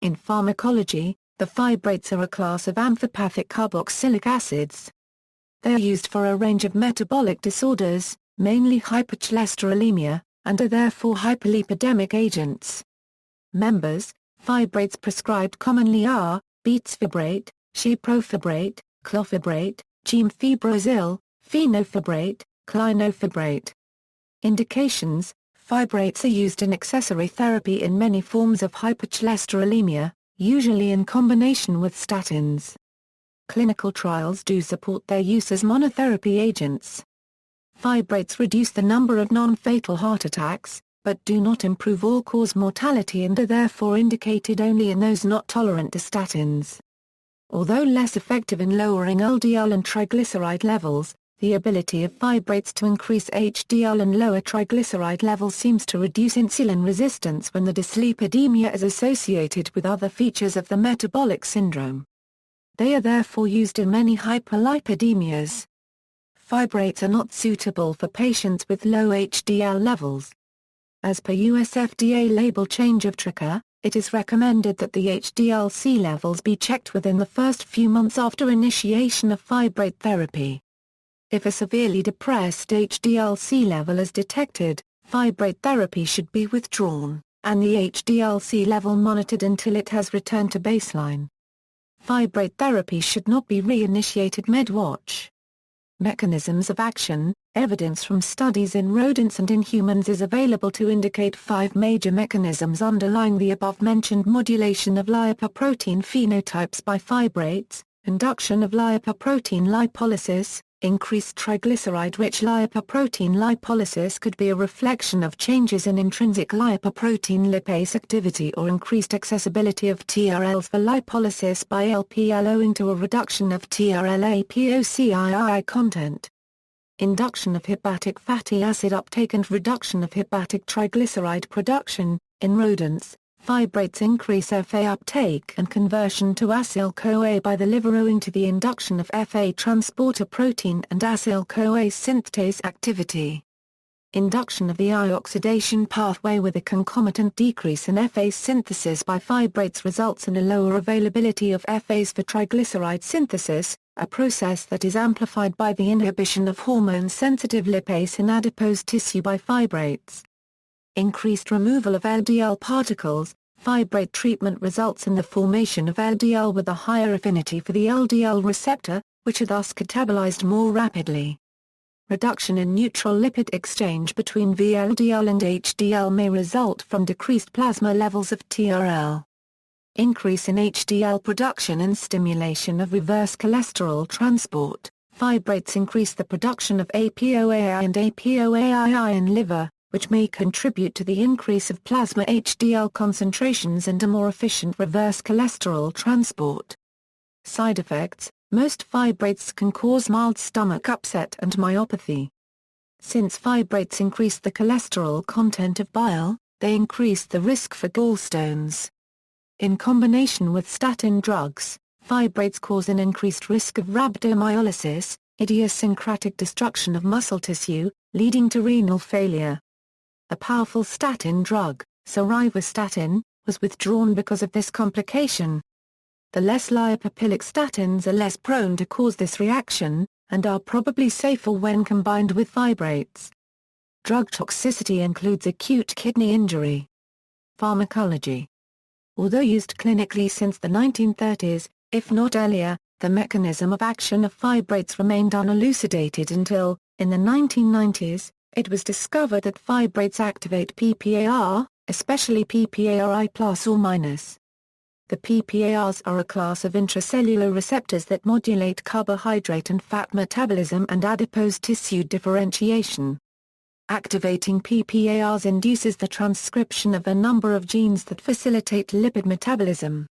In pharmacology, the fibrates are a class of amphipathic carboxylic acids. They are used for a range of metabolic disorders, mainly hypercholesterolemia, and are therefore hypolipidemic agents. Members: fibrates prescribed commonly are betamfibrate, chiprofibrate, clofibrate, gemfibrozil, fenofibrate, clinofibrate. Indications: fibrates are used in accessory therapy in many forms of hypercholesterolemia, usually in combination with statins. Clinical trials do support their use as monotherapy agents. Fibrates reduce the number of non-fatal heart attacks, but do not improve all-cause mortality and are therefore indicated only in those not tolerant to statins. Although less effective in lowering LDL and triglyceride levels, the ability of fibrates to increase HDL and lower triglyceride levels seems to reduce insulin resistance when the dyslipidemia is associated with other features of the metabolic syndrome. They are therefore used in many hypolipidemias. Fibrates are not suitable for patients with low HDL levels. As per US FDA label change of trigger, it is recommended that the HDL-C levels be checked within the first few months after initiation of fibrate therapy. If a severely depressed HDL-C level is detected, fibrate therapy should be withdrawn, and the HDL-C level monitored until it has returned to baseline. Fibrate therapy should not be reinitiated mid-watch. Mechanisms of action: evidence from studies in rodents and in humans is available to indicate 5 major mechanisms underlying the above-mentioned modulation of lipoprotein phenotypes by fibrates: induction of lipoprotein lipolysis. Increased triglyceride-rich lipoprotein lipolysis could be a reflection of changes in intrinsic lipoprotein lipase activity or increased accessibility of TRLs for lipolysis by LPL owing to a reduction of TRL-ApoCII content. Induction of hepatic fatty acid uptake and reduction of hepatic triglyceride production. In rodents, fibrates increase FA uptake and conversion to acyl-CoA by the liver owing to the induction of FA transporter protein and acyl-CoA synthase activity. Induction of the I-oxidation pathway with a concomitant decrease in FA synthesis by fibrates results in a lower availability of FAs for triglyceride synthesis, a process that is amplified by the inhibition of hormone-sensitive lipase in adipose tissue by fibrates. Increased removal of LDL particles. Fibrate treatment results in the formation of LDL with a higher affinity for the LDL receptor, which are thus catabolized more rapidly. Reduction in neutral lipid exchange between VLDL and HDL may result from decreased plasma levels of TRL. Increase in HDL production and stimulation of reverse cholesterol transport. Fibrates increase the production of ApoAI and ApoAII in liver, which may contribute to the increase of plasma HDL concentrations and a more efficient reverse cholesterol transport. Side effects: most fibrates can cause mild stomach upset and myopathy. Since fibrates increase the cholesterol content of bile, they increase the risk for gallstones. In combination with statin drugs, fibrates cause an increased risk of rhabdomyolysis, idiosyncratic destruction of muscle tissue, leading to renal failure. A powerful statin drug, rosuvastatin, was withdrawn because of this complication. The less lipophilic statins are less prone to cause this reaction, and are probably safer when combined with fibrates. Drug toxicity includes acute kidney injury. Pharmacology. Although used clinically since the 1930s, if not earlier, the mechanism of action of fibrates remained unelucidated until, in the 1990s, it was discovered that fibrates activate PPAR, especially PPARI plus or minus. The PPARs are a class of intracellular receptors that modulate carbohydrate and fat metabolism and adipose tissue differentiation. Activating PPARs induces the transcription of a number of genes that facilitate lipid metabolism.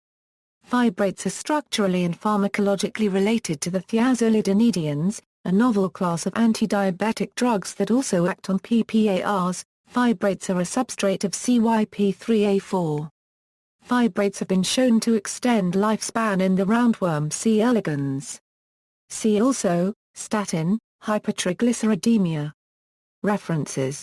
Fibrates are structurally and pharmacologically related to the thiazolidinedians, a novel class of anti-diabetic drugs that also act on PPARs. Fibrates are a substrate of CYP3A4. Fibrates have been shown to extend lifespan in the roundworm C. elegans. See also, statin, hypertriglyceridemia. References